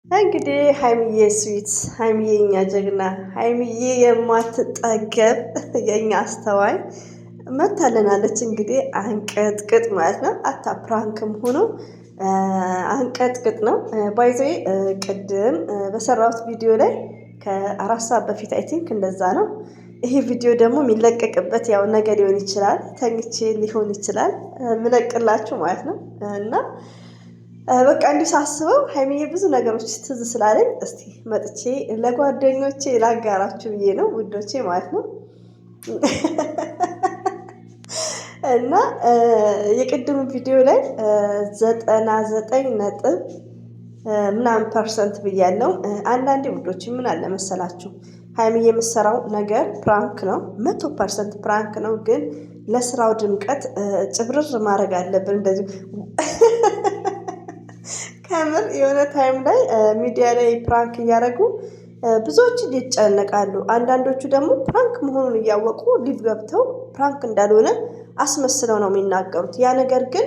እንግዲህ ሀይሚዬ ስዊት ሀይሚዬ የኛ ጀግና ሀይሚዬ የማትጠገብ የኛ አስተዋይ መታለናለች። እንግዲህ አንቀጥቅጥ ማለት ነው። አታ ፕራንክም ሆኖ አንቀጥቅጥ ነው። ባይዘ ቅድም በሰራሁት ቪዲዮ ላይ ከ4 ሰዓት በፊት አይ ቲንክ እንደዛ ነው። ይሄ ቪዲዮ ደግሞ የሚለቀቅበት ያው ነገ ሊሆን ይችላል፣ ተኝቼ ሊሆን ይችላል ምለቅላችሁ ማለት ነው። እና በቃ እንዲህ ሳስበው ሀይሚዬ ብዙ ነገሮች ትዝ ስላለኝ እስቲ መጥቼ ለጓደኞቼ ላጋራችሁ ብዬ ነው ውዶቼ ማለት ነው። እና የቅድሙ ቪዲዮ ላይ 99 ነጥብ ምናምን ፐርሰንት ብያለሁ። አንዳንዴ ውዶች ምን አለ መሰላችሁ ሀይሚዬ የምትሰራው ነገር ፕራንክ ነው፣ 100% ፕራንክ ነው። ግን ለስራው ድምቀት ጭብርር ማድረግ አለብን እንደዚህ ከምር የሆነ ታይም ላይ ሚዲያ ላይ ፕራንክ እያደረጉ ብዙዎች ይጨነቃሉ። አንዳንዶቹ ደግሞ ፕራንክ መሆኑን እያወቁ ሊቭ ገብተው ፕራንክ እንዳልሆነ አስመስለው ነው የሚናገሩት። ያ ነገር ግን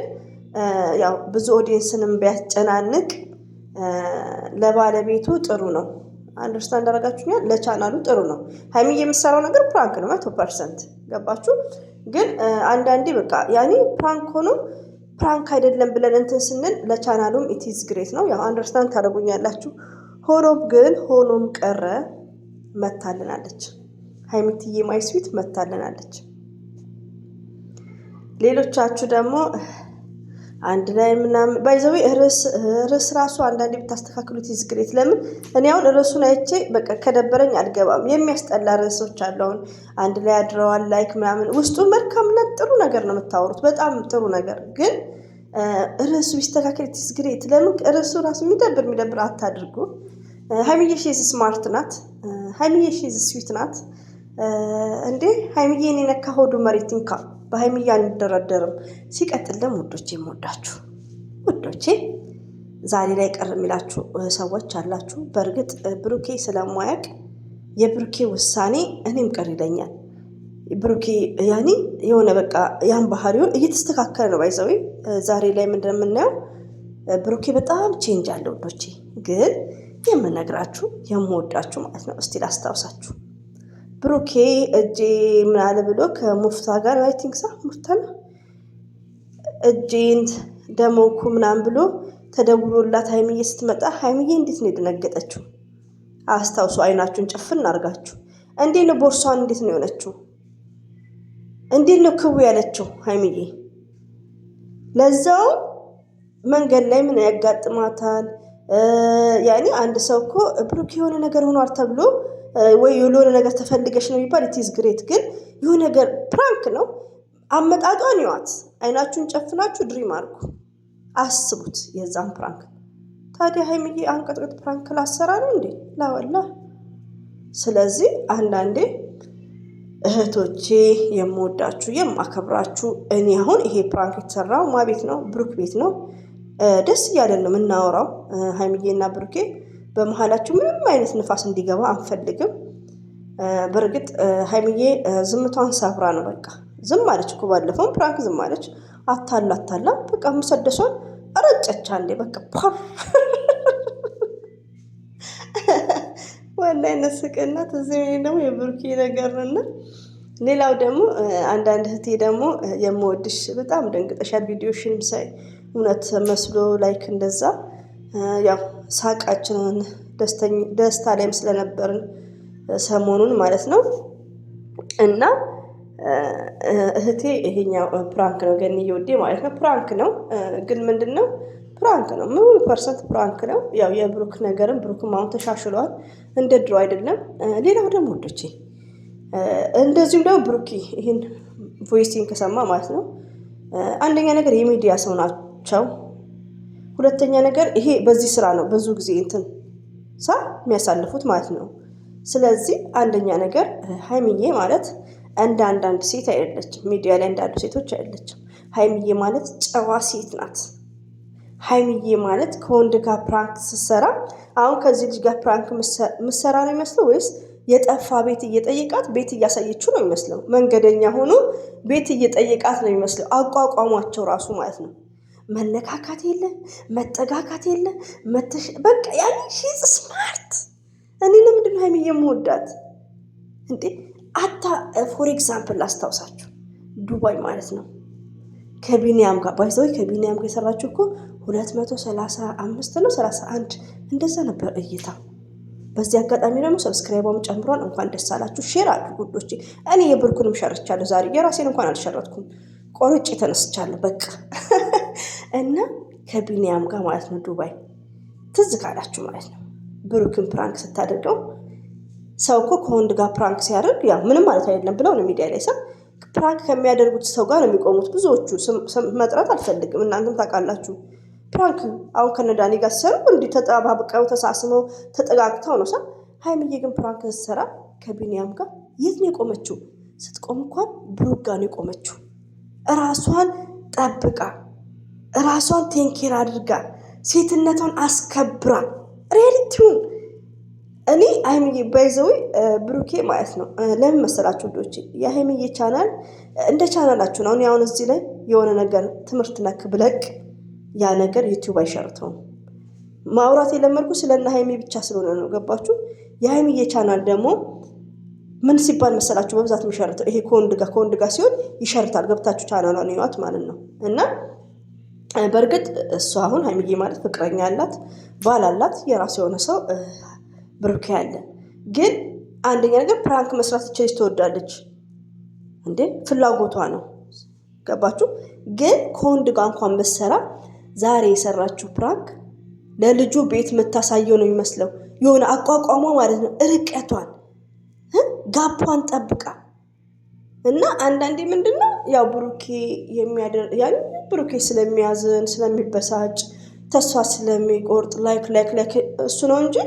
ያው ብዙ ኦዲየንስንም ቢያስጨናንቅ ለባለቤቱ ጥሩ ነው። አንደርስታንድ አደረጋችሁኛል? ለቻናሉ ጥሩ ነው። ሀይሚዬ የምትሰራው ነገር ፕራንክ ነው 100%። ገባችሁ? ግን አንዳንዴ በቃ ያኔ ፕራንክ ሆኖ ፕራንክ አይደለም ብለን እንትን ስንል ለቻናሉም ኢቲዝ ግሬት ነው። ያው አንደርስታንድ ታደርጉኛላችሁ። ሆኖም ቀረ መታልናለች። ሀይሚትዬ ማይ ስዊት መታልናለች። ሌሎቻችሁ ደግሞ አንድ ላይ ምናምን ባይዘዊ ርዕስ ራሱ አንዳንዴ ብታስተካክሉት ኢዝ ግሬት። ለምን እኔ አሁን ርዕሱን አይቼ በቃ ከደበረኝ አልገባም። የሚያስጠላ ርዕሶች አሉ። አሁን አንድ ላይ አድረዋል ላይክ ምናምን ውስጡ መልካምነት ጥሩ ነገር ነው የምታወሩት፣ በጣም ጥሩ ነገር። ግን ርዕሱ ቢስተካከል ኢዝ ግሬት። ለምን ርዕሱ ራሱ የሚደብር አታድርጉ። ሀይሚዬ ሺዝ ስማርት ናት። ሀይሚዬ ሺዝ ስዊት ናት። እንዴ ሀይሚዬን የነካ ሆዱ መሬት ይንካ። በሀይሚዬ አንደረደርም። ሲቀጥል ደግሞ ውዶቼ የምወዳችሁ ውዶቼ ዛሬ ላይ ቀር የሚላችሁ ሰዎች አላችሁ። በእርግጥ ብሩኬ ስለማያውቅ የብሩኬ ውሳኔ እኔም ቀር ይለኛል። ብሩኬ ያኔ የሆነ በቃ ያን ባህሪውን እየተስተካከለ ነው። ባይዘዊ ዛሬ ላይ ምንድን ነው የምናየው? ብሩኬ በጣም ቼንጅ አለ ውዶቼ። ግን የምነግራችሁ የምወዳችሁ ማለት ነው። እስቲ ላስታውሳችሁ። ብሩኬ እጄ ምን አለ ብሎ ከሙፍታ ጋር አይ ቲንክ ሙፍታ ነው እጄን ደሞኩ ምናምን ብሎ ተደውሎላት ሀይሚዬ ስትመጣ ሀይሚዬ እንዴት ነው የደነገጠችው? አስታውሱ። አይናችሁን ጭፍን አድርጋችሁ እንዴት ነው ቦርሷን እንዴት ነው የሆነችው? እንዴት ነው ክቡ ያለችው ሀይሚዬ? ለዛው መንገድ ላይ ምን ያጋጥማታል? ያኔ አንድ ሰው እኮ ብሩኬ የሆነ ነገር ሆኗል ተብሎ ወይ የሆነ ነገር ተፈልገሽ ነው የሚባል ኢትዝ ግሬት። ግን የሆነ ነገር ፕራንክ ነው። አመጣጧን ይዋት። አይናችሁን ጨፍናችሁ ድሪም አድርጉ፣ አስቡት የዛን ፕራንክ። ታዲያ ሀይሚዬ አንቀጥቅጥ ፕራንክ ላሰራ ነው እንዴ? ላወላ። ስለዚህ አንዳንዴ እህቶቼ የምወዳችሁ የማከብራችሁ፣ እኔ አሁን ይሄ ፕራንክ የተሰራው ማ ቤት ነው? ብሩክ ቤት ነው። ደስ እያለን ነው የምናወራው። ሀይሚዬና ብሩኬ በመሀላችሁ ምንም አይነት ንፋስ እንዲገባ አንፈልግም። በእርግጥ ሀይሚዬ ዝምቷን ሰብራ ነው በቃ ዝም አለች እኮ። ባለፈውም ፕራንክ ዝም አለች። አታላ በቃ ሙሰደሷን ረጨቻ እንዴ በቃ ፓር ወላሂ ነስቅናት። እዚህ ደግሞ የብሩኬ ነገር ነውና ሌላው ደግሞ አንዳንድ እህቴ ደግሞ የምወድሽ በጣም ደንግጠሻል ቪዲዮሽን ሳይ እውነት መስሎ ላይክ እንደዛ ያው ሳቃችንን ደስታ ላይም ስለነበርን ሰሞኑን ማለት ነው። እና እህቴ ይሄኛው ፕራንክ ነው ገንዬ ውዴ ማለት ነው። ፕራንክ ነው ግን ምንድነው? ፕራንክ ነው 100% ፕራንክ ነው። ያው የብሩክ ነገርም ብሩክም አሁን ተሻሽሏል፣ እንደ ድሮ አይደለም። ሌላው ደግሞ ወንዶቼ እንደዚሁም ደግሞ ብሩክ ይሄን ቮይሲን ከሰማ ማለት ነው አንደኛ ነገር የሚዲያ ሰው ናቸው። ሁለተኛ ነገር ይሄ በዚህ ስራ ነው ብዙ ጊዜ እንትን የሚያሳልፉት ማለት ነው። ስለዚህ አንደኛ ነገር ሀይሚዬ ማለት እንደ አንዳንድ ሴት አይደለችም። ሚዲያ ላይ እንዳሉ ሴቶች አይደለችም። ሀይሚዬ ማለት ጨዋ ሴት ናት። ሀይሚዬ ማለት ከወንድ ጋር ፕራንክ ስትሰራ አሁን ከዚህ ልጅ ጋር ፕራንክ ምሰራ ነው ይመስለው ወይስ የጠፋ ቤት እየጠየቃት ቤት እያሳየችው ነው ይመስለው? መንገደኛ ሆኖ ቤት እየጠየቃት ነው ይመስለው። አቋቋሟቸው ራሱ ማለት ነው። መነካካት የለ፣ መጠጋጋት የለ፣ በቃ ያኔ ሺዝ ስማርት። እኔ ለምንድን ነው ሀይሚ የምወዳት እንዴ? አታ ፎር ኤግዛምፕል ላስታውሳችሁ፣ ዱባይ ማለት ነው ከቢኒያም ጋር ባይዘው ከቢኒያም ጋር የሰራችሁ እኮ 235 ነው 31 እንደዛ ነበር እይታ። በዚህ አጋጣሚ ደግሞ ሰብስክራይቧም ጨምሯል። እንኳን ደስ አላችሁ። ሼር አድርጉ ውዶቼ። እኔ የብሩክንም ሸርቻለሁ ዛሬ፣ የራሴን እንኳን አልሸረትኩም፣ ቆርጬ ተነስቻለሁ በቃ። እና ከቢኒያም ጋር ማለት ነው ዱባይ ትዝ ካላችሁ ማለት ነው ብሩክን ፕራንክ ስታደርገው፣ ሰው እኮ ከወንድ ጋር ፕራንክ ሲያደርግ ያው ምንም ማለት አይደለም ብለው ነው ሚዲያ ላይ ሰው ፕራንክ ከሚያደርጉት ሰው ጋር ነው የሚቆሙት። ብዙዎቹ ስም መጥራት አልፈልግም፣ እናንተም ታውቃላችሁ። ፕራንክ አሁን ከነዳኒ ጋር ሲሰሩ እንዲህ ተጠባብቀው ተሳስመው ተጠጋግተው ነው ሰው። ሀይሚዬ ግን ፕራንክ ስትሰራ ከቢኒያም ጋር የት ነው የቆመችው? ስትቆም እንኳን ብሩክ ጋር ነው የቆመችው። ራሷን ጠብቃ ራሷን ቴንኬር አድርጋ ሴትነቷን አስከብራ ሪያሊቲውን። እኔ ሀይሚዬ ባይዘዊ ብሩኬ ማለት ነው ለምን መሰላችሁ ልጆች፣ የሀይሚዬ ቻናል እንደ ቻናላችሁ ነው። አሁን እዚህ ላይ የሆነ ነገር ትምህርት ነክ ብለቅ ያ ነገር ዩቲዩብ አይሸርተውም። ማውራት የለመድኩ ስለና ሀይሚ ብቻ ስለሆነ ነው። ገባችሁ? የሀይሚዬ ቻናል ደግሞ ምን ሲባል መሰላችሁ በብዛት የሚሸርተው ይሄ ከወንድ ጋር ሲሆን ይሸርታል። ገብታችሁ ቻናሏን ይዋት ማለት ነው። እና በእርግጥ እሷ አሁን ሀይሚዬ ማለት ፍቅረኛ አላት፣ ባል አላት፣ የራሱ የሆነ ሰው ብሩኬ አለ። ግን አንደኛ ነገር ፕራንክ መስራት ይችላል፣ ትወዳለች እንዴ፣ ፍላጎቷ ነው። ገባችሁ? ግን ከወንድ ጋር እንኳን ብትሰራ ዛሬ የሰራችሁ ፕራንክ ለልጁ ቤት የምታሳየው ነው የሚመስለው። የሆነ አቋቋሟ ማለት ነው፣ ርቀቷን ጋቧን ጠብቃ እና አንዳንዴ ምንድነው ያው ብሩኬ ስለሚያዝን ስለሚበሳጭ ተስፋ ስለሚቆርጥ ላይክ እሱ ነው እንጂ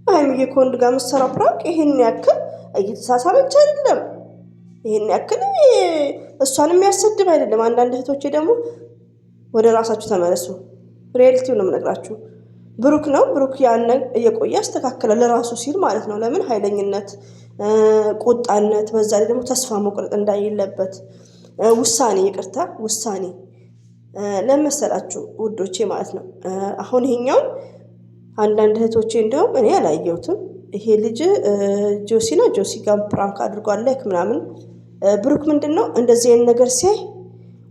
ሀይሚዬ ከወንድ ጋር የምትሰራው ፕራንክ ይሄን ያክል እየተሳሳበች አይደለም። ይሄን ያክል እሷን የሚያሰድብ አይደለም። አንዳንድ እህቶቼ ደግሞ ወደ ራሳችሁ ተመለሱ። ሪያሊቲው ነው የምነግራችሁ። ብሩክ ያን እየቆየ ያስተካክላል ለራሱ ሲል ማለት ነው። ለምን ኃይለኝነት፣ ቁጣነት፣ በዛ ላይ ደግሞ ተስፋ መቁረጥ እንዳይለበት ውሳኔ ለመሰላችሁ ውዶቼ ማለት ነው። አሁን ይሄኛውን አንዳንድ እህቶቼ እንደውም እኔ አላየሁትም። ይሄ ልጅ ጆሲ ጋር ፕራንክ አድርጓል ላይክ ምናምን። ብሩክ ምንድን ነው እንደዚህ አይነት ነገር ሲያይ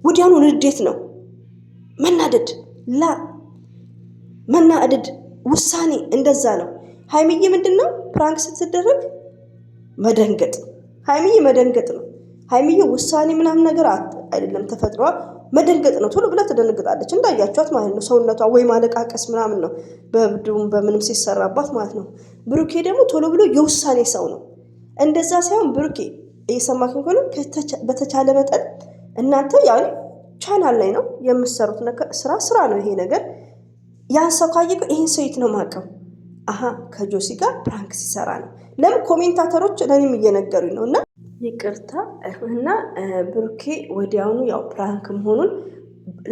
ወዲያውኑ ንዴት ነው መናደድ ውሳኔ እንደዛ ነው። ሀይሚዬ ምንድን ነው ፕራንክ ስትደረግ መደንገጥ ነው። ሀይሚዬ ውሳኔ ምናምን ነገር አይደለም ተፈጥሯ መደንገጥ ነው። ቶሎ ብላ ትደነግጣለች እንዳያችኋት ማለት ነው። ሰውነቷ ወይ ማለቃቀስ ምናምን ነው በብዱም በምንም ሲሰራባት ማለት ነው። ብሩኬ ደግሞ ቶሎ ብሎ የውሳኔ ሰው ነው። እንደዛ ሳይሆን ብሩኬ እየሰማከኝ ከሆነ በተቻለ መጠን እናንተ ያው ቻናል ላይ ነው የምትሰሩት ስራ ነው ይሄ ነገር። ያን ሰው ካየቀ ይሄን ሰው የት ነው ማቀው? ከጆሲ ጋር ፕራንክ ሲሰራ ነው። ለምን ኮሜንታተሮች ለኔም እየነገሩኝ ነው። እና ይቅርታ እና ብሩኬ ወዲያውኑ ያው ፕራንክ መሆኑን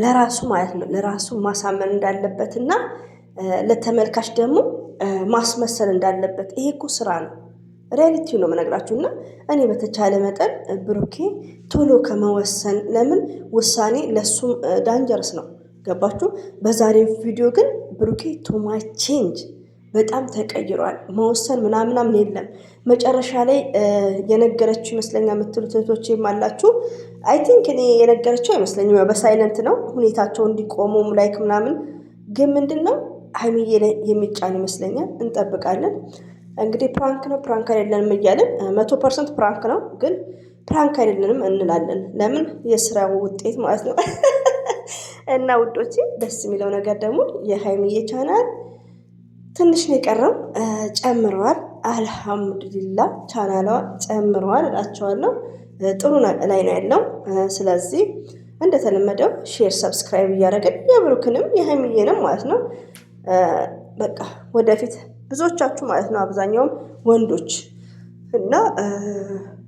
ለራሱ ማለት ነው ለራሱ ማሳመን እንዳለበት እና ለተመልካች ደግሞ ማስመሰል እንዳለበት። ይሄ እኮ ስራ ነው፣ ሪያሊቲው ነው የምነግራችሁ። እና እኔ በተቻለ መጠን ብሩኬ ቶሎ ከመወሰን ለምን ውሳኔ ለሱም ዳንጀርስ ነው። ገባችሁ? በዛሬ ቪዲዮ ግን ብሩኬ ቶማ ቼንጅ በጣም ተቀይሯል። መወሰን ምናምናምን የለም። መጨረሻ ላይ የነገረችው ይመስለኛል የምትሉት እህቶቼም አላችሁ። አይ ቲንክ እኔ የነገረችው አይመስለኝም፣ በሳይለንት ነው ሁኔታቸው እንዲቆሙ ላይክ ምናምን። ግን ምንድን ነው ሀይሚዬ ላይ የሚጫን ይመስለኛል። እንጠብቃለን እንግዲህ። ፕራንክ ነው ፕራንክ አይደለንም እያለን 100% ፕራንክ ነው ግን ፕራንክ አይደለንም እንላለን። ለምን የስራው ውጤት ማለት ነው። እና ውዶቼ ደስ የሚለው ነገር ደግሞ የሀይሚዬ ቻናል ትንሽ ነው የቀረው፣ ጨምረዋል። አልሐምዱሊላ ቻናሏ ጨምረዋል እላቸዋለሁ። ጥሩ ላይ ነው ያለው። ስለዚህ እንደተለመደው ሼር፣ ሰብስክራይብ እያደረግን የብሩክንም የሀይሚዬንም ማለት ነው በቃ ወደፊት ብዙዎቻችሁ ማለት ነው አብዛኛውም ወንዶች እና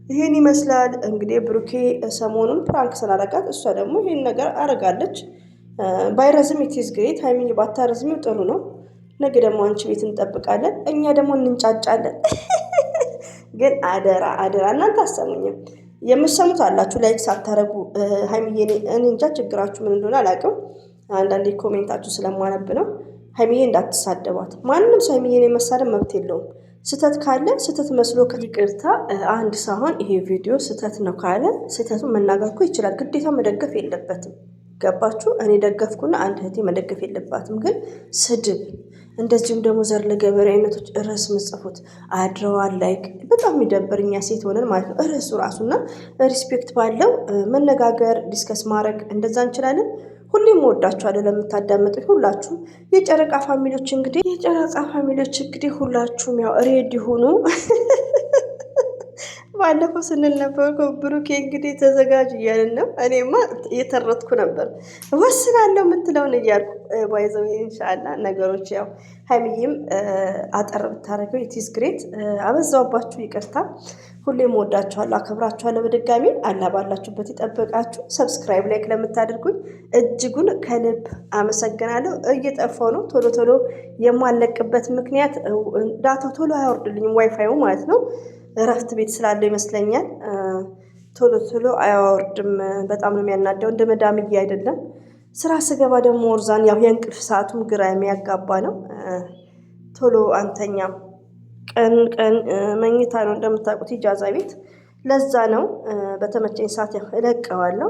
ይሄን ይመስላል እንግዲህ። ብሩኬ ሰሞኑን ፕራንክ ስላደረጋት እሷ ደግሞ ይሄን ነገር አደርጋለች። ባይረዝም ኢትዝ ግሬት። ሀይሚዬ ባታረዝሚው ጥሩ ነው። ነገ ደግሞ አንቺ ቤት እንጠብቃለን፣ እኛ ደግሞ እንንጫጫለን። ግን አደራ እናንተ አሰሙኝም። የምትሰሙት አላችሁ ላይክ ሳታረጉ ሀይሚዬ፣ እኔ እንጃ ችግራችሁ ምን እንደሆነ አላውቅም። አንዳንዴ ኮሜንታችሁ ስለማነብ ነው። ሀይሚዬ እንዳትሳደቧት። ማንም ሰው ሀይሚዬን የመሳደብ መብት የለውም። ስህተት ካለ ስህተት መስሎ ይቅርታ አንድ ሳይሆን ይሄ ቪዲዮ ስህተት ነው ካለ ስህተቱን መናገር እኮ ይችላል። ግዴታ መደገፍ የለበትም። ገባችሁ? እኔ ደገፍኩና አንድ እህቴ መደገፍ የለባትም። ግን ስድብ እንደዚሁም ደግሞ ዘር ለገበሬ አይነቶች ርዕስ ምጽፉት አድረዋል። ላይክ በጣም የሚደብር እኛ ሴት ሆነን ማለት ነው። ርዕሱ ራሱና ሪስፔክት ባለው መነጋገር ዲስከስ ማድረግ እንደዛ እንችላለን። ሁሌም ወዳችኋለሁ ለምታዳምጡኝ ሁላችሁም የጨረቃ ፋሚሊዎች እንግዲህ ሁላችሁም ያው ሬዲ ሁኑ። ባለፈው ስንል ነበር ብሩኬ እንግዲህ ተዘጋጅ እያልን ነው። እኔማ እየተረትኩ ነበር ወስናለሁ የምትለውን እያልኩ ባይዘው ኢንሻአላ ነገሮች ያው ሀይሚዬም አጠር ብታደርገው ኢትስ ግሬት። አበዛውባችሁ፣ ይቅርታ። ሁሌም ወዳችኋለሁ፣ አከብራችኋለሁ። በድጋሚ አላ ባላችሁበት ይጠብቃችሁ። ሰብስክራይብ ላይክ ለምታደርጉኝ እጅጉን ከልብ አመሰግናለሁ። እየጠፋው ነው ቶሎ ቶሎ የማለቅበት ምክንያት ዳታው ቶሎ አያወርድልኝም፣ ዋይፋዩ ማለት ነው። እረፍት ቤት ስላለው ይመስለኛል ቶሎ ቶሎ አያወርድም። በጣም ነው የሚያናደው። እንደ መዳምዬ አይደለም። ስራ ስገባ ደግሞ ወርዛን ያው የእንቅልፍ ሰዓቱም ግራ የሚያጋባ ነው። ቶሎ አንተኛም። ቀን ቀን መኝታ ነው እንደምታውቁት፣ ኢጃዛ ቤት። ለዛ ነው በተመቸኝ ሰዓት ያው እለቀዋለሁ።